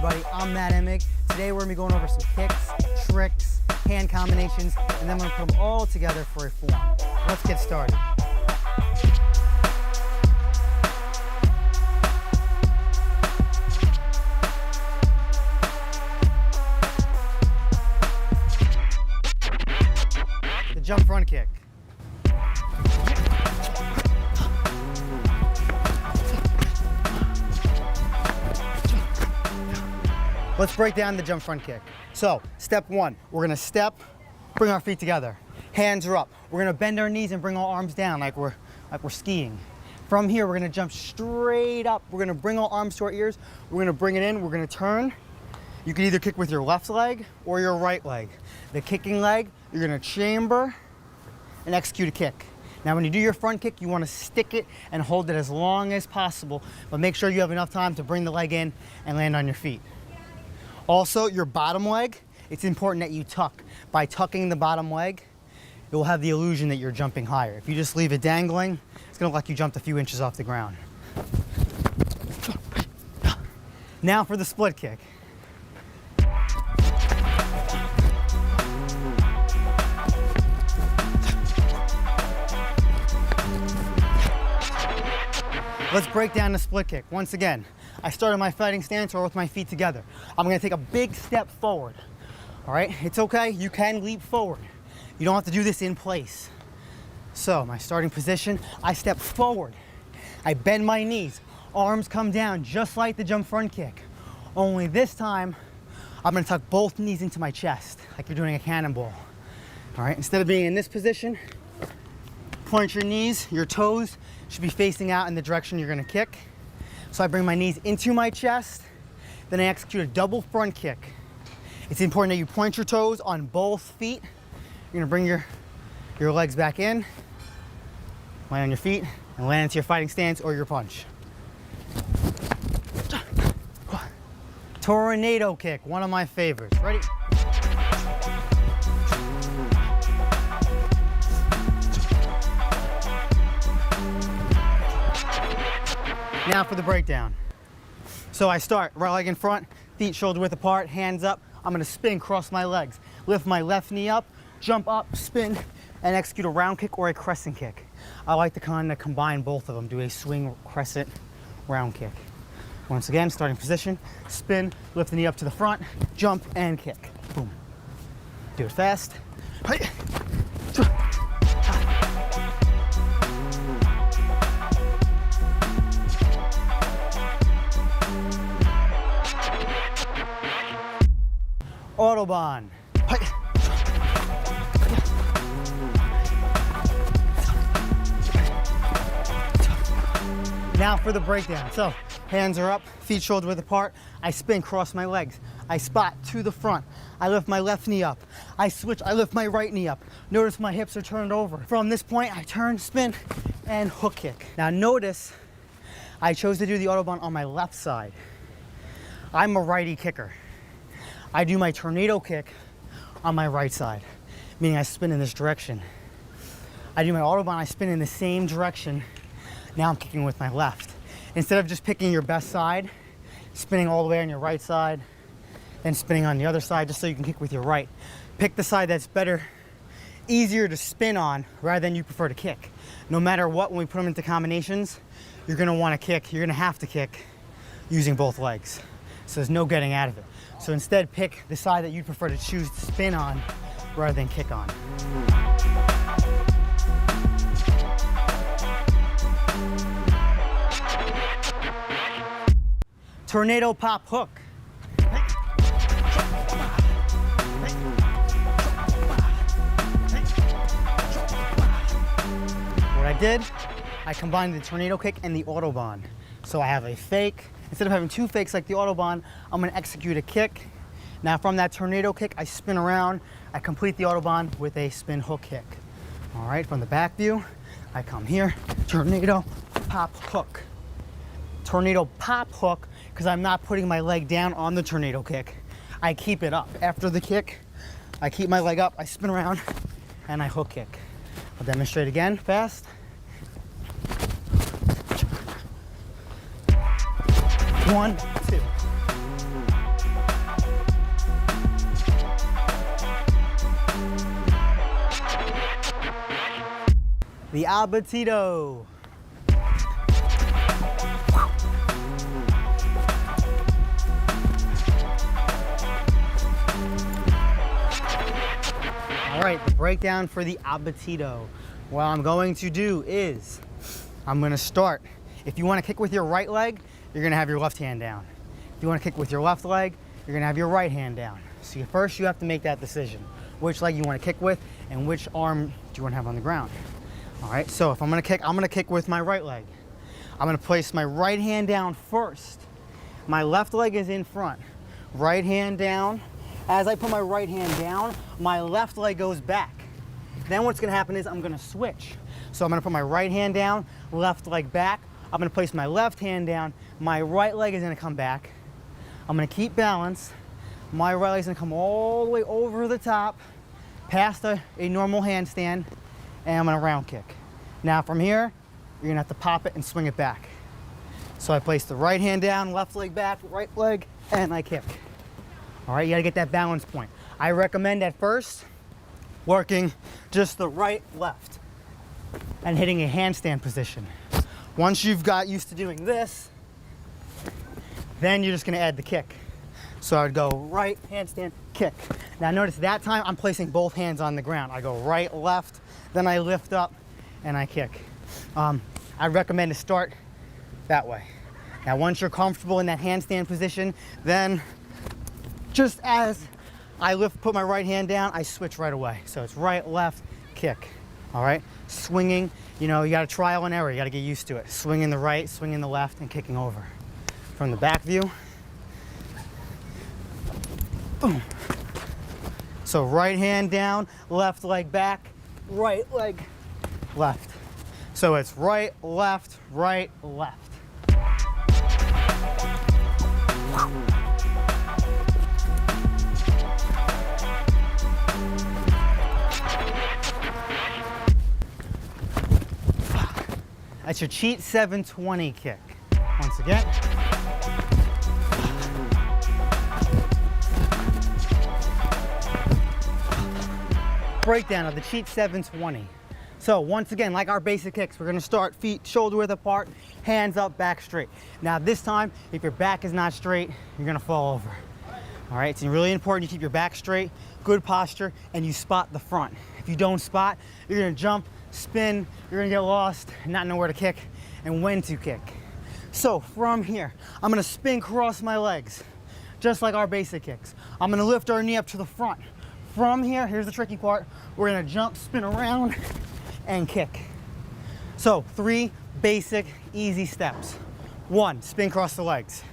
everybody, I'm Matt Emig. Today we're going to be going over some kicks, tricks, hand combinations, and then we're going to put them all together for a form. Let's get started. The jump front kick. Let's break down the jump front kick. So, step one, we're gonna step, bring our feet together. Hands are up. We're gonna bend our knees and bring our arms down like we're skiing. From here, we're gonna jump straight up. We're gonna bring our arms to our ears. We're gonna bring it in, we're gonna turn. You can either kick with your left leg or your right leg. The kicking leg, you're gonna chamber and execute a kick. Now, when you do your front kick, you wanna stick it and hold it as long as possible, but make sure you have enough time to bring the leg in and land on your feet. Also, your bottom leg, it's important that you tuck. By tucking the bottom leg, it will have the illusion that you're jumping higher. If you just leave it dangling, it's gonna look like you jumped a few inches off the ground. Now for the split kick. Let's break down the split kick. Once again, I started my fighting stance or with my feet together. I'm gonna take a big step forward. All right, it's okay, you can leap forward. You don't have to do this in place. So my starting position, I step forward. I bend my knees, arms come down just like the jump front kick. Only this time, I'm gonna tuck both knees into my chest, like you're doing a cannonball. All right, instead of being in this position, point your knees, your toes should be facing out in the direction you're gonna kick. So I bring my knees into my chest, then I execute a double front kick. It's important that you point your toes on both feet. You're gonna bring your legs back in, land on your feet, and land into your fighting stance or your punch. Tornado kick, one of my favorites. Ready? Now for the breakdown. So I start, right leg in front, feet shoulder width apart, hands up. I'm gonna spin, cross my legs, lift my left knee up, jump up, spin, and execute a round kick or a crescent kick. I like to kind of combine both of them, do a swing, crescent, round kick. Once again, starting position, spin, lift the knee up to the front, jump, and kick. Boom. Do it fast. Autobahn. Now for the breakdown. So hands are up, feet shoulder width apart. I spin, cross my legs. I spot to the front. I lift my left knee up. I switch, I lift my right knee up. Notice my hips are turned over. From this point, I turn, spin, and hook kick. Now notice, I chose to do the Autobahn on my left side. I'm a righty kicker. I do my tornado kick on my right side, meaning I spin in this direction. I do my Autobahn, I spin in the same direction. Now I'm kicking with my left. Instead of just picking your best side, spinning all the way on your right side, then spinning on the other side just so you can kick with your right. Pick the side that's better, easier to spin on rather than you prefer to kick. No matter what, when we put them into combinations, you're gonna wanna kick, you're gonna have to kick using both legs. So there's no getting out of it. So instead, pick the side that you prefer to choose to spin on rather than kick on. Tornado pop hook. What I did, I combined the tornado kick and the Autobahn. So I have a fake. Instead of having two fakes like the Autobahn, I'm gonna execute a kick. Now from that tornado kick, I spin around, I complete the Autobahn with a spin hook kick. All right, from the back view, I come here, tornado pop hook. Tornado pop hook, because I'm not putting my leg down on the tornado kick. I keep it up. After the kick, I keep my leg up, I spin around, and I hook kick. I'll demonstrate again, fast. One, two. the abatito. All right, the breakdown for the abatito. What I'm going to do is, I'm gonna start. If you wanna kick with your right leg, you're gonna have your left hand down. If you wanna kick with your left leg, you're gonna have your right hand down. So first you have to make that decision. Which leg you wanna kick with and which arm do you wanna have on the ground. All right, so if I'm gonna kick with my right leg. I'm gonna place my right hand down first. My left leg is in front. Right hand down. As I put my right hand down, my left leg goes back. Then what's gonna happen is I'm gonna switch. So I'm gonna put my right hand down, left leg back. I'm gonna place my left hand down, my right leg is gonna come back. I'm gonna keep balance. My right leg is gonna come all the way over the top, past a normal handstand, and I'm gonna round kick. Now from here, you're gonna have to pop it and swing it back. So I place the right hand down, left leg back, right leg, and I kick. All right, you gotta get that balance point. I recommend at first working just the right, left, and hitting a handstand position. Once you've got used to doing this, then you're just gonna add the kick. So I'd go right, handstand, kick. Now notice that time I'm placing both hands on the ground. I go right, left, then I lift up and I kick. I recommend to start that way. Now once you're comfortable in that handstand position, then just as I put my right hand down, I switch right away. So it's right, left, kick. All right, swinging, you got to trial and error. You got to get used to it. Swinging the right, swinging the left, and kicking over. From the back view, boom. So right hand down, left leg back, right leg left. So it's right, left, right, left. That's your cheat 720 kick. Once again. Breakdown of the cheat 720. So once again, like our basic kicks, we're gonna start feet shoulder width apart, hands up, back straight. Now this time, if your back is not straight, you're gonna fall over. All right, it's really important you keep your back straight, good posture, and you spot the front. If you don't spot, you're gonna jump, spin, you're gonna get lost, not know where to kick and when to kick. So from here, I'm gonna spin cross my legs, just like our basic kicks. I'm gonna lift our knee up to the front. From here, here's the tricky part, we're gonna jump, spin around, and kick. So 3 basic, easy steps. 1, spin cross the legs.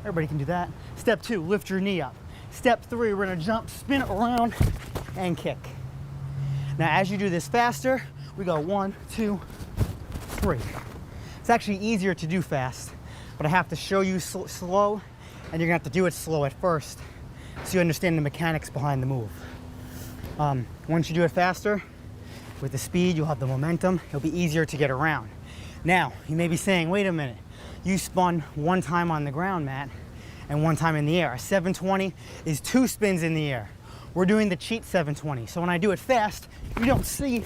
Everybody can do that. Step 2, lift your knee up. Step 3, we're gonna jump, spin around, and kick. Now as you do this faster, we go 1, 2, 3. It's actually easier to do fast, but I have to show you slow, and you're gonna have to do it slow at first so you understand the mechanics behind the move. Once you do it faster, with the speed, you'll have the momentum, it'll be easier to get around. Now, you may be saying, wait a minute, you spun 1 time on the ground, Matt, and 1 time in the air. A 720 is 2 spins in the air. We're doing the cheat 720. So when I do it fast, you don't see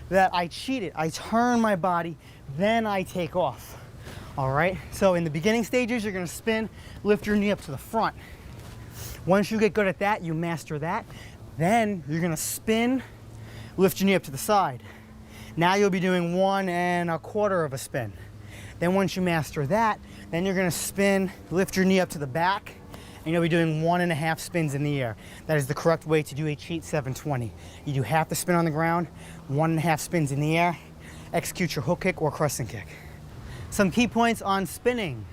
that I cheated. I turn my body, then I take off. All right, so in the beginning stages, you're gonna spin, lift your knee up to the front. Once you get good at that, you master that, then you're gonna spin, lift your knee up to the side. Now you'll be doing 1 1/4 of a spin. Then once you master that, then you're gonna spin, lift your knee up to the back, and you'll be doing 1 1/2 spins in the air. That is the correct way to do a cheat 720. You do half the spin on the ground, 1 1/2 spins in the air, execute your hook kick or crescent kick. Some key points on spinning.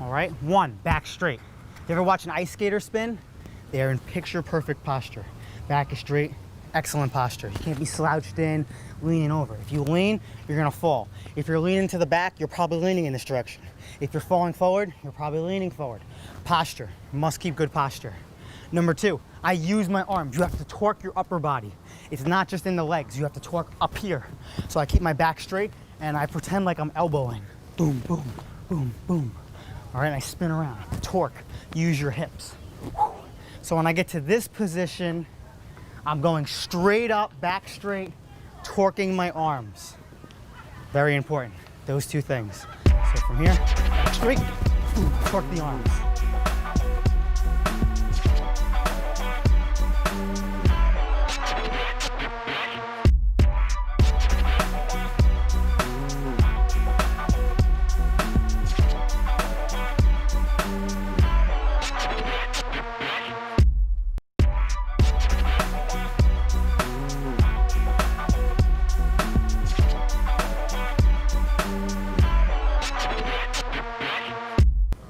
All right, 1, back straight. You ever watch an ice skater spin? They are in picture perfect posture. Back is straight, excellent posture. You can't be slouched in, leaning over. If you lean, you're gonna fall. If you're leaning to the back, you're probably leaning in this direction. If you're falling forward, you're probably leaning forward. Posture, you must keep good posture. Number 2, I use my arms. You have to torque your upper body. It's not just in the legs, you have to torque up here. So I keep my back straight and I pretend like I'm elbowing. Boom, boom, boom, boom. All right, and I spin around, torque, use your hips. So when I get to this position, I'm going straight up, back straight, torquing my arms. Very important, those two things. So from here, straight, torque the arms.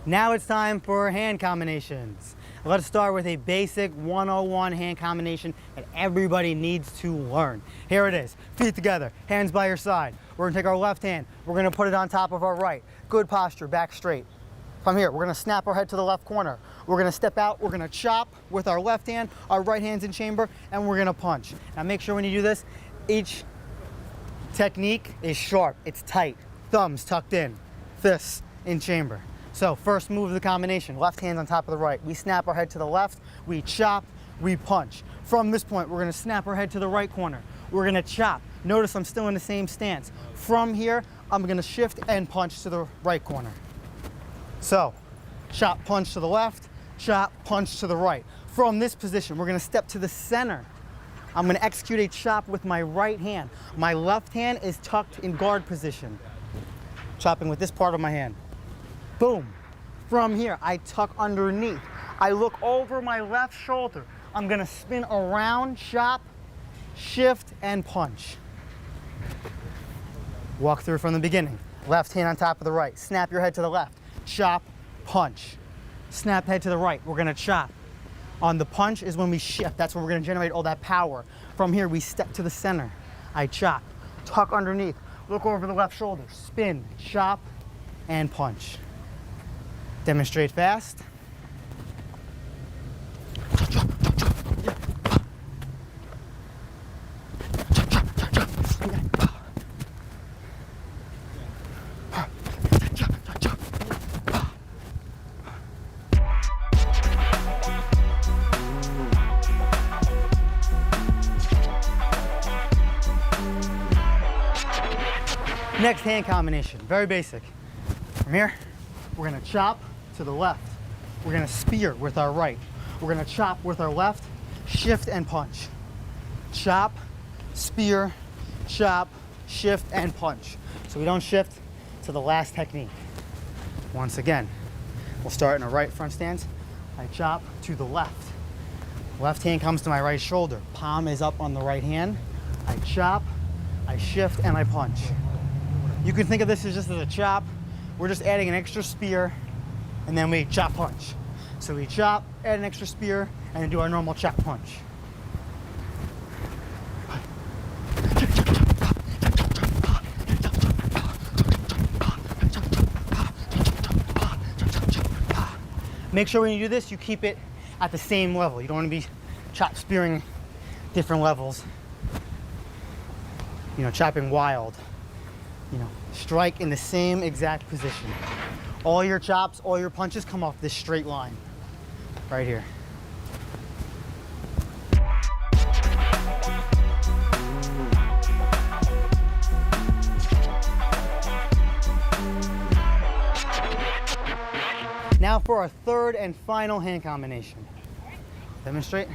Now it's time for hand combinations. Let's start with a basic 101 hand combination that everybody needs to learn. Here it is, feet together, hands by your side. We're gonna take our left hand, we're gonna put it on top of our right. Good posture, back straight. From here, we're gonna snap our head to the left corner. We're gonna step out, we're gonna chop with our left hand, our right hand's in chamber, and we're gonna punch. Now make sure when you do this, each technique is sharp, it's tight. Thumbs tucked in, fists in chamber. So first move of the combination, left hand on top of the right. We snap our head to the left, we chop, we punch. From this point, we're gonna snap our head to the right corner. We're gonna chop. Notice I'm still in the same stance. From here, I'm gonna shift and punch to the right corner. So, chop, punch to the left, chop, punch to the right. From this position, we're gonna step to the center. I'm gonna execute a chop with my right hand. My left hand is tucked in guard position. Chopping with this part of my hand. Boom. From here, I tuck underneath. I look over my left shoulder. I'm gonna spin around, chop, shift, and punch. Walk through from the beginning. Left hand on top of the right. Snap your head to the left. Chop, punch. Snap head to the right. We're gonna chop. On the punch is when we shift. That's when we're gonna generate all that power. From here, we step to the center. I chop, tuck underneath, look over the left shoulder, spin, chop, and punch. Demonstrate fast. Next hand combination, very basic. From here, we're gonna chop to the left. We're gonna spear with our right. We're gonna chop with our left, shift and punch. Chop, spear, chop, shift and punch. So we don't shift to the last technique. Once again, we'll start in a right front stance. I chop to the left. Left hand comes to my right shoulder. Palm is up on the right hand. I chop, I shift, and I punch. You can think of this as just as a chop. We're just adding an extra spear, and then we chop punch. So we chop, add an extra spear, and then do our normal chop punch. Make sure when you do this, you keep it at the same level. You don't want to be chop spearing different levels. You know, chopping wild. You know, strike in the same exact position. All your chops, all your punches come off this straight line, right here. Now for our third and final hand combination. Demonstrate.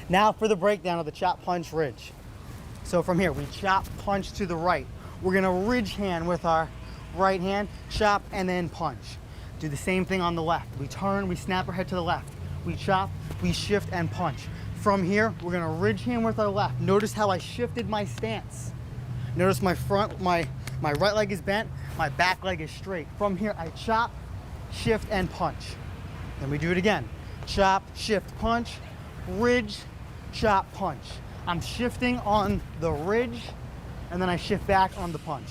Now for the breakdown of the chop, punch, ridge. So from here, we chop, punch to the right. We're gonna ridge hand with our right hand, chop, and then punch. Do the same thing on the left. We turn, we snap our head to the left. We chop, we shift, and punch. From here, we're gonna ridge hand with our left. Notice how I shifted my stance. Notice my right leg is bent, my back leg is straight. From here, I chop, shift, and punch. Then we do it again. Chop, shift, punch, ridge, chop, punch. I'm shifting on the ridge, and then I shift back on the punch.